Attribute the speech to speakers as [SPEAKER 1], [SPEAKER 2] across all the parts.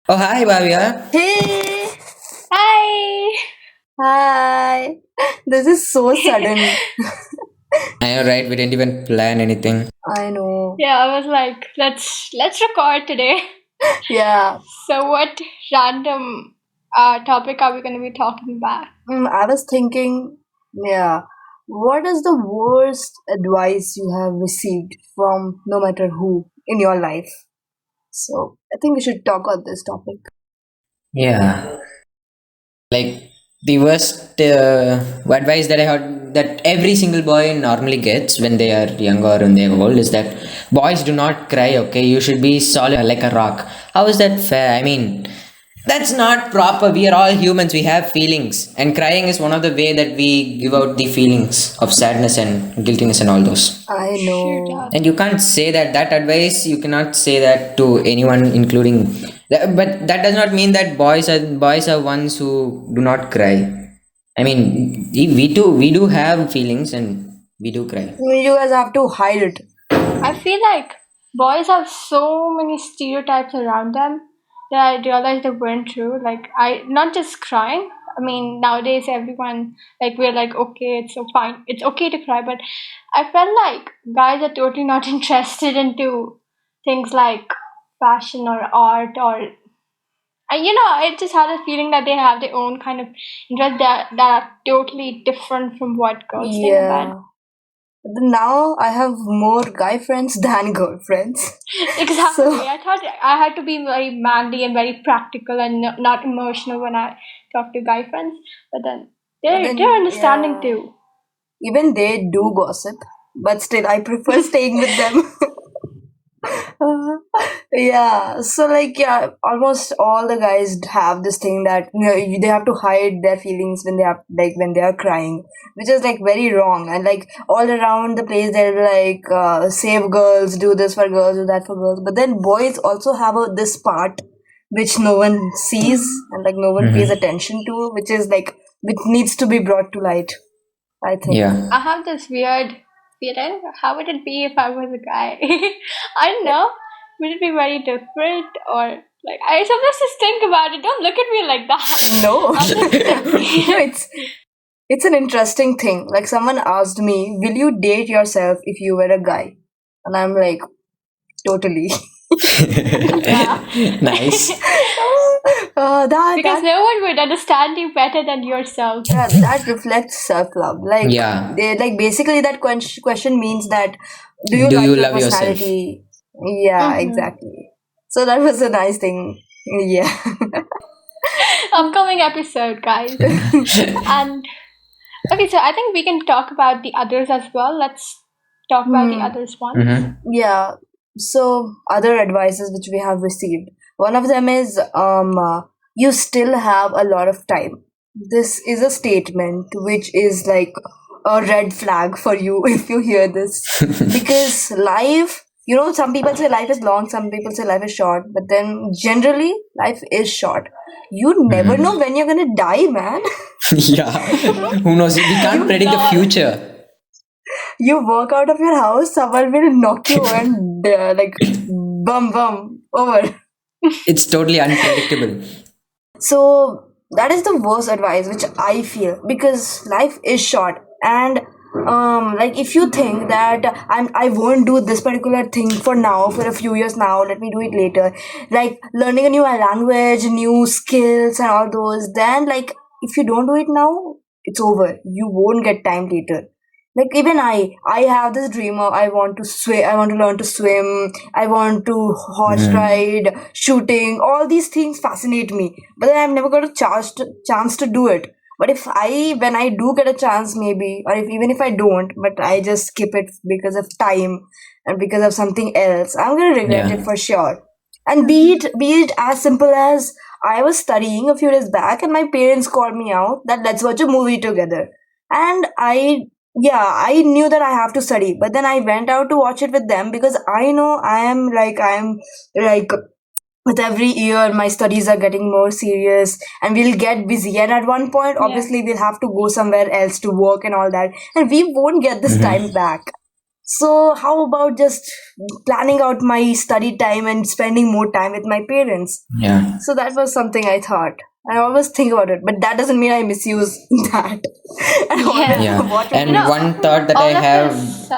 [SPEAKER 1] Oh, hi, Bhavya.
[SPEAKER 2] Hey,
[SPEAKER 3] Hi.
[SPEAKER 2] hi. This is so sudden.
[SPEAKER 1] I know, right? We didn't even plan anything.
[SPEAKER 2] I know.
[SPEAKER 3] Yeah, I was like, let's record today.
[SPEAKER 2] Yeah.
[SPEAKER 3] So what random topic are we going to be talking about?
[SPEAKER 2] I was thinking, yeah, what is the worst advice you have received from no matter who in your life? So I think we should talk on this topic.
[SPEAKER 1] Yeah. Like the worst advice that I heard that every single boy normally gets when they are young or when they are old is that boys do not cry, okay? You should be solid like a rock. How is that fair? I mean, that's not proper. We are all humans. We have feelings. And crying is one of the way that we give out the feelings of sadness and guiltiness and all those.
[SPEAKER 2] I
[SPEAKER 3] Shoot
[SPEAKER 2] know.
[SPEAKER 3] out.
[SPEAKER 1] And you can't say that advice you cannot say that to anyone including but that does not mean that boys are ones who do not cry. I mean, we do have feelings and we do cry.
[SPEAKER 2] You guys have to hide it.
[SPEAKER 3] I feel like boys have so many stereotypes around them that I realized they weren't true. Like I not just crying. I mean, nowadays everyone like we're like, okay, it's so fine. It's okay to cry, but I felt like guys are totally not interested into things like fashion or art or I just had a feeling that they have their own kind of interests that are totally different from what girls think about.
[SPEAKER 2] Yeah. But then now I have more guy friends than girlfriends.
[SPEAKER 3] Exactly.
[SPEAKER 2] So,
[SPEAKER 3] I thought I had to be very manly and very practical and not emotional when I talk to guy friends. But then
[SPEAKER 2] but
[SPEAKER 3] they're
[SPEAKER 2] then,
[SPEAKER 3] understanding
[SPEAKER 2] yeah.
[SPEAKER 3] too.
[SPEAKER 2] Even they do gossip, but still, I prefer staying with them. Uh, yeah, so like, yeah, almost all the guys have this thing that they have to hide their feelings when they have like when they are crying, which is like very wrong. And like all around the place, they'll be like, save girls, do this for girls, do that for girls. But then boys also have this part which no one sees and like no one pays
[SPEAKER 1] Hmm.
[SPEAKER 2] attention to, which is like which needs to be brought to light, I think.
[SPEAKER 1] Yeah.
[SPEAKER 3] I have this weird feeling. How would it be if I was a guy? I don't know. Would it be very different or like I sometimes just think about it. Don't look at me like that.
[SPEAKER 2] No,
[SPEAKER 3] I'm just
[SPEAKER 2] no,
[SPEAKER 3] thinking.
[SPEAKER 2] it's an interesting thing. Like someone asked me, "Will you date yourself if you were a guy?" And I'm like, totally.
[SPEAKER 3] Yeah.
[SPEAKER 1] Nice.
[SPEAKER 3] Because
[SPEAKER 2] That
[SPEAKER 3] no one would understand you better than yourself.
[SPEAKER 2] that reflects self love. Like
[SPEAKER 1] Yeah.
[SPEAKER 2] they like basically that question means that do you
[SPEAKER 1] Do
[SPEAKER 2] like
[SPEAKER 1] you
[SPEAKER 2] your
[SPEAKER 1] love yourself?
[SPEAKER 2] personality? Yeah,
[SPEAKER 3] Mm-hmm.
[SPEAKER 2] exactly. So that was a nice thing. Yeah.
[SPEAKER 3] Upcoming episode, guys. And okay, so I think we can talk about the others as well. Let's talk about the
[SPEAKER 2] Hmm.
[SPEAKER 3] others ones.
[SPEAKER 1] Mm-hmm.
[SPEAKER 2] Yeah. So other advices which we have received. One of them is you still have a lot of time. This is a statement which is like a red flag for you if you hear this. Because life, some people say life is long, some people say life is short, but then generally life is short. You never know
[SPEAKER 1] Mm-hmm.
[SPEAKER 2] when you're gonna die, man.
[SPEAKER 1] Yeah. Who knows? We can't
[SPEAKER 2] you
[SPEAKER 1] predict the
[SPEAKER 3] Lol.
[SPEAKER 1] future.
[SPEAKER 2] you walk out of your house, someone will knock you and like bum bum over.
[SPEAKER 1] It's totally unpredictable.
[SPEAKER 2] So that is the worst advice which I feel because life is short and like if you think that I won't do this particular thing for now for a few years now, let me do it later, like learning a new language, new skills and all those, then like if you don't do it now, it's over, you won't get time later. Like even I have this dream of I want to swim, I want to learn to swim, I want to horse
[SPEAKER 1] Mm-hmm.
[SPEAKER 2] ride, shooting, all these things fascinate me, but then I've never got a chance to do it. But if I when I do get a chance, maybe, or if even if I don't, but I just skip it because of time and because of something else, I'm gonna regret it
[SPEAKER 1] Yeah.
[SPEAKER 2] for sure. And be it as simple as I was studying a few days back and my parents called me out that let's watch a movie together. And I knew that I have to study, but then I went out to watch it with them because I know I am like with every year my studies are getting more serious and we'll get busy, and at one point
[SPEAKER 3] Yeah.
[SPEAKER 2] obviously we'll have to go somewhere else to work and all that, and we won't get this time
[SPEAKER 1] Mm-hmm.
[SPEAKER 2] back. So how about just planning out my study time and spending more time with my parents?
[SPEAKER 1] Yeah.
[SPEAKER 2] So that was something I thought. I always think about it, but that doesn't mean I misuse that. I always
[SPEAKER 3] Yeah.
[SPEAKER 1] Yeah.
[SPEAKER 2] watch it
[SPEAKER 3] You
[SPEAKER 1] And
[SPEAKER 3] know,
[SPEAKER 2] with.
[SPEAKER 1] one thought that I
[SPEAKER 3] all of
[SPEAKER 1] have.
[SPEAKER 3] us.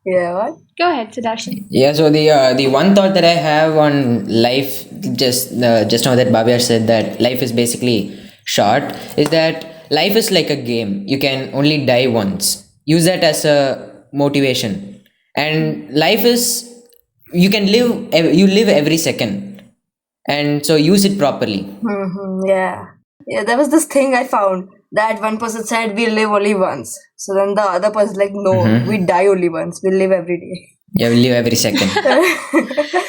[SPEAKER 2] Yeah, what?
[SPEAKER 3] Go ahead, Sudarshan.
[SPEAKER 1] Yeah, so the one thought that I have on life, just now that Bhavya said that life is basically short, is that life is like a game. You can only die once. Use that as a motivation. And life is, you live every second, and so use it properly.
[SPEAKER 2] Yeah. Yeah, there was this thing I found that one person said we live only once. So then the other person like, no, we
[SPEAKER 1] Mm-hmm.
[SPEAKER 2] die only once. We live every
[SPEAKER 1] Yeah, we live every second.
[SPEAKER 2] day.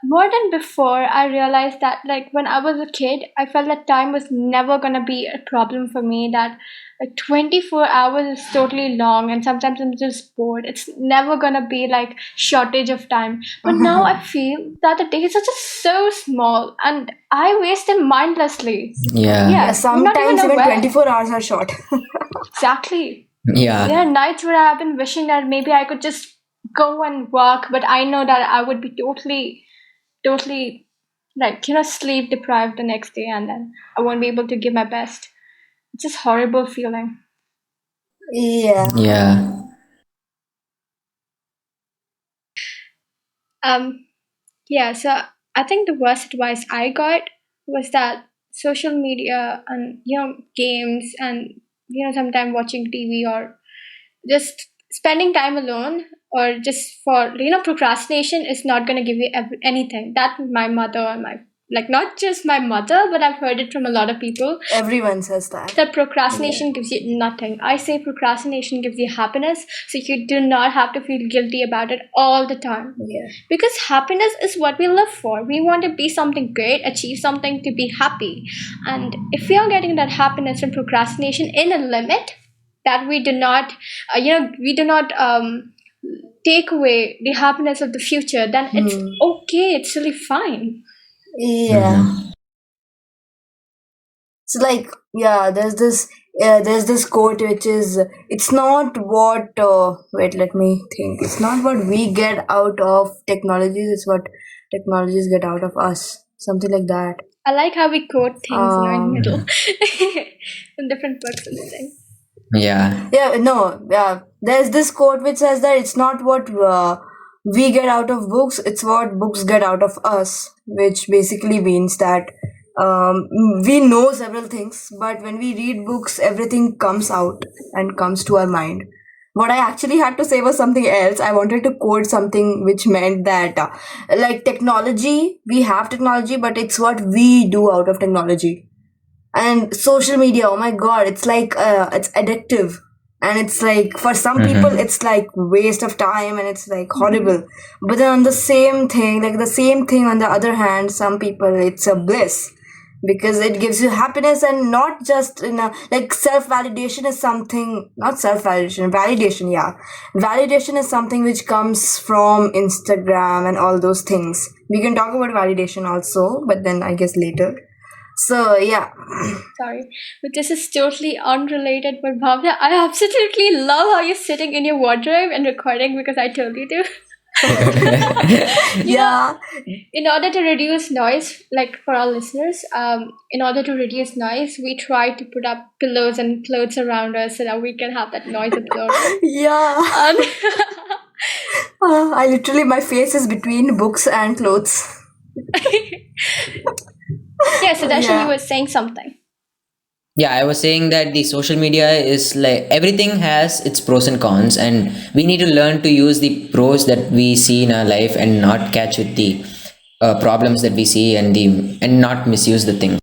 [SPEAKER 3] More than before, I realized that like when I was a kid, I felt that time was never gonna be a problem for me. That like 24 hours is totally long, and sometimes I'm just bored. It's never gonna be like shortage of time. But now I feel that the days are just so small, and I waste them mindlessly.
[SPEAKER 1] Yeah.
[SPEAKER 2] Yeah,
[SPEAKER 3] Yeah, I'm not even
[SPEAKER 2] sometimes even
[SPEAKER 3] aware.
[SPEAKER 2] 24 hours are short.
[SPEAKER 3] Exactly. There are
[SPEAKER 1] Yeah.
[SPEAKER 3] nights where I've been wishing that maybe I could just go and work, but I know that I would be totally like sleep deprived the next day, and then I won't be able to give my best. It's just horrible feeling.
[SPEAKER 2] Yeah.
[SPEAKER 1] Yeah.
[SPEAKER 3] um yeah, so I think the worst advice I got was that social media and games and sometime watching TV or just spending time alone or just for procrastination is not going to give you anything. That my mother and my, like, not just my mother, but I've heard it from a lot of people,
[SPEAKER 2] Everyone says that.
[SPEAKER 3] that
[SPEAKER 2] Yeah.
[SPEAKER 3] procrastination gives you nothing. I say procrastination gives you happiness, so you do not have to feel guilty about it all the time.
[SPEAKER 2] Yeah.
[SPEAKER 3] Because happiness is what we live for. We want to be something great, achieve something to be happy. And if we are getting that happiness from procrastination in a limit, that we do not, we do not take away the happiness of the future, then it's
[SPEAKER 2] Hmm.
[SPEAKER 3] okay, it's really fine.
[SPEAKER 2] Yeah.
[SPEAKER 1] Mm-hmm.
[SPEAKER 2] So like, yeah, there's this quote which is, it's not what wait, let me think. It's not what we get out of technologies, it's what technologies get out of us. Something like that.
[SPEAKER 3] I like how we quote things, in
[SPEAKER 2] Um
[SPEAKER 3] middle from different books and things.
[SPEAKER 1] Yeah.
[SPEAKER 2] yeah, no, yeah. There's this quote which says that it's not what we get out of books, it's what books get out of us, which basically means that um, we know several things, but when we read books, everything comes out and comes to our mind. What I actually had to say was something else. I wanted to quote something which meant that, like technology, we have technology, but it's what we do out of technology. And social media, oh my god, it's like it's addictive, and it's like for some people
[SPEAKER 1] Mm-hmm.
[SPEAKER 2] it's like waste of time and it's like horrible. But then on the same thing, like the same thing on the other hand, some people it's a bliss because it gives you happiness, and not just in a like self validation is something, not self validation, validation, yeah, validation is something which comes from Instagram and all those things. We can talk about validation also, but then I guess later. So yeah.
[SPEAKER 3] Sorry, but this is totally unrelated. But Bhavna, I absolutely love how you're sitting in your wardrobe and recording because I told you to. you know,
[SPEAKER 2] Yeah.
[SPEAKER 3] in order to reduce noise, like for our listeners, in order to reduce noise, we try to put up pillows and clothes around us so that we can have that noise absorber.
[SPEAKER 2] Yeah.
[SPEAKER 3] Um,
[SPEAKER 2] I literally, my face is between books and clothes.
[SPEAKER 3] yeah, so Darshan, you
[SPEAKER 2] Yeah.
[SPEAKER 3] were saying something.
[SPEAKER 1] Yeah, I was saying that the social media is like everything has its pros and cons, and we need to learn to use the pros that we see in our life and not catch with the problems that we see, and not misuse the thing.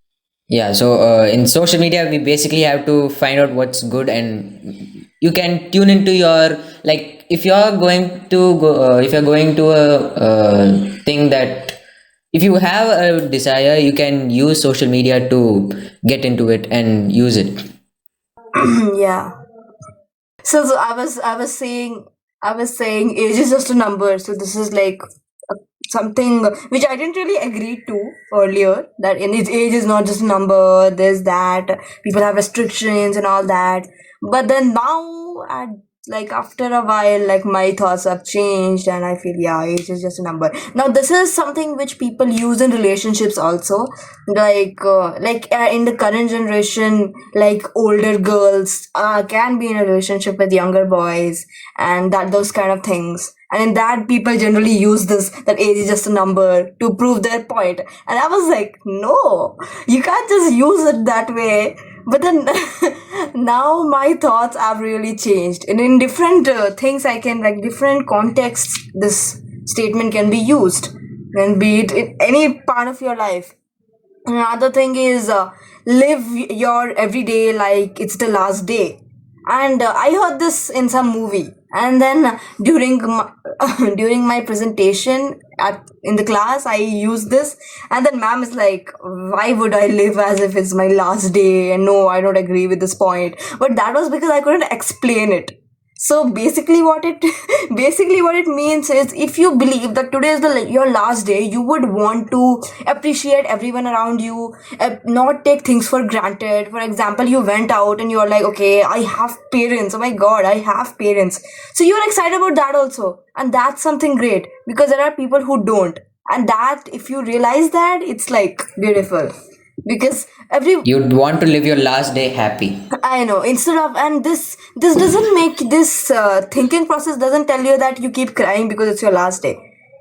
[SPEAKER 1] Yeah, so in social media, we basically have to find out what's good, and you can tune into your, like, if you're going to go, if you're going to a thing that, if you have a desire, you can use social media to get into it and use it.
[SPEAKER 2] Yeah. So I was saying age is just a number. So this is like something which I didn't really agree to earlier. That in age is not just a number. There's that people have restrictions and all that. But then now, like after a while, like my thoughts have changed, and I feel yeah, age is just a number. Now this is something which people use in relationships also, in the current generation, like older girls can be in a relationship with younger boys, and that those kind of things. And in that, people generally use this, that age is just a number, to prove their point. And I was like, no, you can't just use it that way. But then now my thoughts have really changed, and in different things, I can, like, different contexts, this statement can be used, and be it in any part of your life. Another thing is, live your everyday like it's the last day. And I heard this in some movie. And then during my, during my presentation in the class, I used this. And then ma'am is like, "Why would I live as if it's my last day?" And no, I don't agree with this point. But that was because I couldn't explain it. So basically, what it basically what it means is, if you believe that today is your last day, you would want to appreciate everyone around you, not take things for granted. For example, you went out and you're like, okay, I have parents. Oh my god, I have parents. So you're excited about that also, and that's something great, because there are people who don't, and that, if you realize that, it's like beautiful, because every
[SPEAKER 1] You'd want to live your last day happy.
[SPEAKER 2] I know, instead of, and this doesn't make this thinking process doesn't tell you that you keep crying because it's your last day.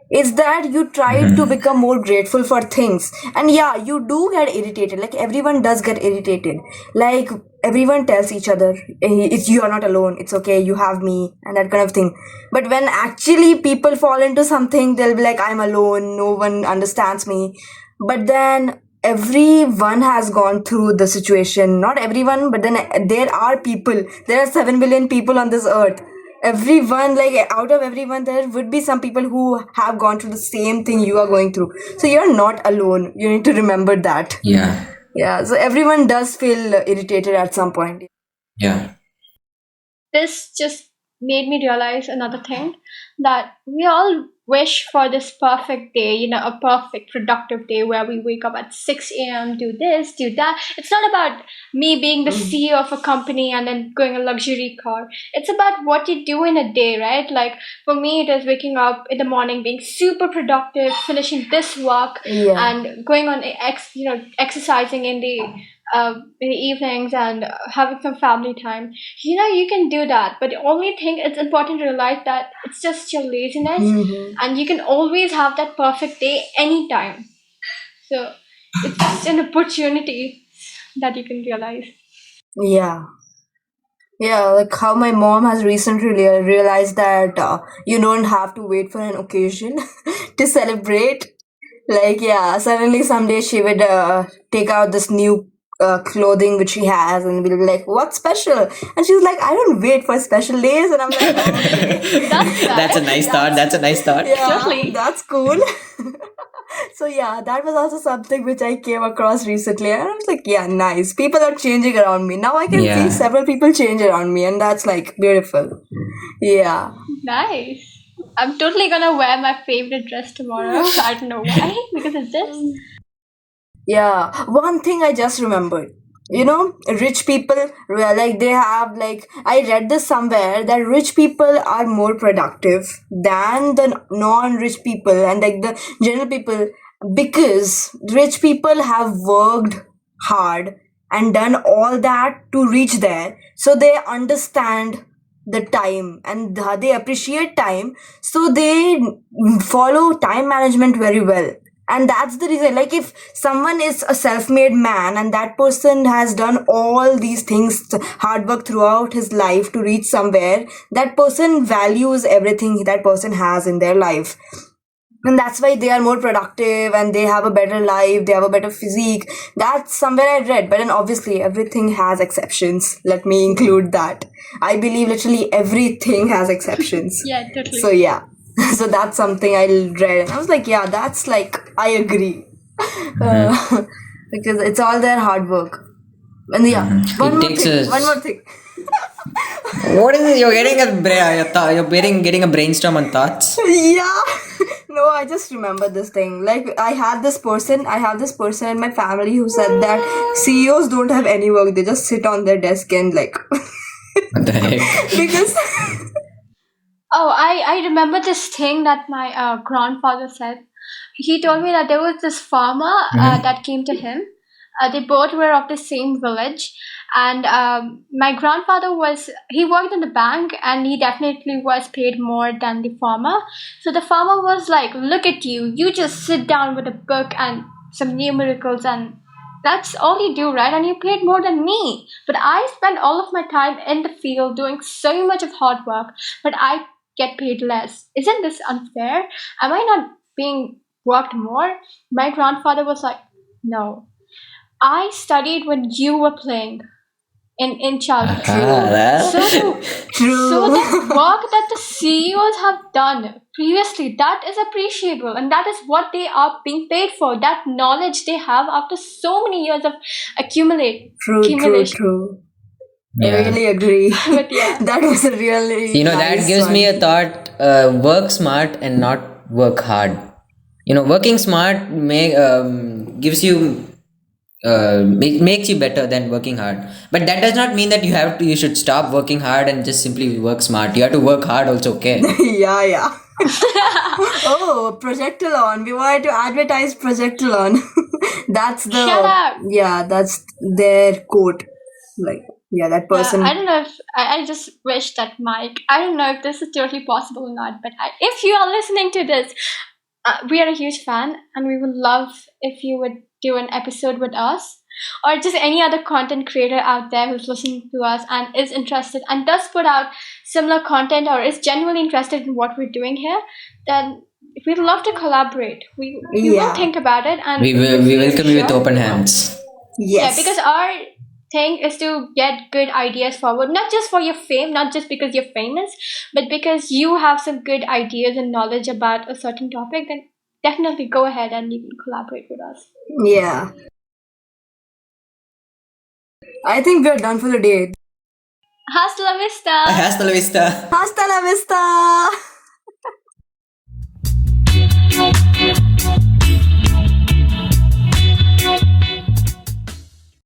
[SPEAKER 2] It's that you try to become more grateful for things. And yeah, you do get irritated. Like everyone does get irritated. Like everyone tells each other, it's, you are not alone. It's okay. You have me, and that kind of thing. But when actually people fall into something, they'll be like, I'm alone. No one understands me. But then everyone has gone through the situation, not everyone, but then there are people, there are 7 billion people on this earth. Everyone, like out of everyone, there would be some people who have gone through the same thing you are going through. So you're not alone, you need to remember that.
[SPEAKER 1] Yeah.
[SPEAKER 2] Yeah, so everyone does feel irritated at some point.
[SPEAKER 1] Yeah.
[SPEAKER 3] This just made me realize another thing, that we all wish for this perfect day, a perfect productive day where we wake up at 6 a.m., do this, do that. It's not about me being the CEO of a company and then going a luxury car. It's about what you do in a day, right? Like for me, it is waking up in the morning, being super productive, finishing this work,
[SPEAKER 2] Yeah.
[SPEAKER 3] and going on exercising in the evenings, and having some family time. You can do that, but the only thing, it's important to realize that it's just your laziness, and you can always have that perfect day anytime. So it's just an opportunity that you can realize.
[SPEAKER 2] Yeah. Yeah, like how my mom has recently realized that you don't have to wait for an occasion to celebrate. Like, yeah, suddenly someday she would take out this new clothing which she has, and we'll be like, "What's special?" And she's like, "I don't wait for special days." And I'm like, "Oh, okay."
[SPEAKER 3] That's
[SPEAKER 1] That's a
[SPEAKER 3] nice.
[SPEAKER 1] nice thought. That's a nice thought.
[SPEAKER 2] Yeah,
[SPEAKER 3] Totally.
[SPEAKER 2] that's cool. So yeah, that was also something which I came across recently, and I was like, yeah, nice. People are changing around me. Now I can see
[SPEAKER 1] Yeah.
[SPEAKER 2] several people change around me, and that's like beautiful. Yeah.
[SPEAKER 3] Nice. I'm totally gonna wear my favorite dress tomorrow. I don't know why, because it's this.
[SPEAKER 2] Yeah, one thing I just remembered. You know, rich people, like they have, like, I read this somewhere that rich people are more productive than the non-rich people, and like the general people, because rich people have worked hard and done all that to reach there. So they understand the time, and they appreciate time. So they follow time management very well, and that's the reason, like, if someone is a self-made man and that person has done all these things, hard work throughout his life to reach somewhere, that person values everything that person has in their life, and that's why they are more productive and they have a better life, they have a better physique. That's somewhere I read. But then obviously everything has exceptions, let me include that. I believe literally everything has exceptions.
[SPEAKER 3] Yeah, totally.
[SPEAKER 2] So yeah. So that's something I read, and I was like, yeah, that's like, I agree. Because it's all their hard work. And yeah,
[SPEAKER 1] It takes us.
[SPEAKER 2] one more thing.
[SPEAKER 1] What is it? You're getting you're getting a brainstorm on thoughts.
[SPEAKER 2] Yeah. No, I just remember this thing. Like, I have this person in my family who said that CEOs don't have any work. They just sit on their desk and like
[SPEAKER 1] What the heck?
[SPEAKER 2] because
[SPEAKER 3] Oh, I remember this thing that my grandfather said. He told me that there was this farmer
[SPEAKER 1] Mm-hmm.
[SPEAKER 3] that came to him. They both were of the same village, and my grandfather he worked in the bank, and he definitely was paid more than the farmer. So the farmer was like, "Look at you! You just sit down with a book and some numericals, and that's all you do, right? And you paid more than me. But I spend all of my time in the field doing so much of hard work, but I get paid less. Isn't this unfair? Am I not being worked more?" My grandfather was like, "No, I studied when you were playing in childhood.
[SPEAKER 1] Aha,
[SPEAKER 2] True.
[SPEAKER 3] So the so
[SPEAKER 2] True.
[SPEAKER 3] that work that the CEOs have done previously, that is appreciable, and that is what they are being paid for. That knowledge they have after so many years of
[SPEAKER 2] True, true,
[SPEAKER 3] accumulation."
[SPEAKER 2] true. I
[SPEAKER 1] yeah.
[SPEAKER 2] really agree.
[SPEAKER 3] But yeah.
[SPEAKER 2] That was a really
[SPEAKER 1] That
[SPEAKER 2] nice
[SPEAKER 1] gives me
[SPEAKER 2] one.
[SPEAKER 1] a thought, work smart and not work hard. Working smart gives you makes you better than working hard. But that does not mean that you should stop working hard and just simply work smart. You have to work hard also, okay?
[SPEAKER 2] Yeah, yeah. Oh, Projectalon. We wanted to advertise Projectalon. That's
[SPEAKER 3] Shut
[SPEAKER 2] the,
[SPEAKER 3] up.
[SPEAKER 2] yeah, that's their quote. Like, yeah, that
[SPEAKER 3] I
[SPEAKER 2] person.
[SPEAKER 3] don't know if I just wish that Mike. I don't know if this is totally possible or not, but if you are listening to this, we are a huge fan, and we would love if you would do an episode with us, or just any other content creator out there who's listening to us and is interested and does put out similar content or is genuinely interested in what we're doing here. Then we'd love to collaborate. We will
[SPEAKER 2] Yeah.
[SPEAKER 3] think about it, and
[SPEAKER 1] We
[SPEAKER 3] for
[SPEAKER 1] welcome you with
[SPEAKER 3] sure
[SPEAKER 1] open
[SPEAKER 3] we will.
[SPEAKER 1] hands.
[SPEAKER 3] Yeah,
[SPEAKER 2] Yes.
[SPEAKER 3] because our thing is to get good ideas forward, not just for your fame, not just because you're famous, but because you have some good ideas and knowledge about a certain topic, then definitely go ahead and you can collaborate with us.
[SPEAKER 2] Yeah. I think we're done for the day.
[SPEAKER 3] Hasta la vista!
[SPEAKER 1] Hasta la vista.
[SPEAKER 2] Hasta la vista!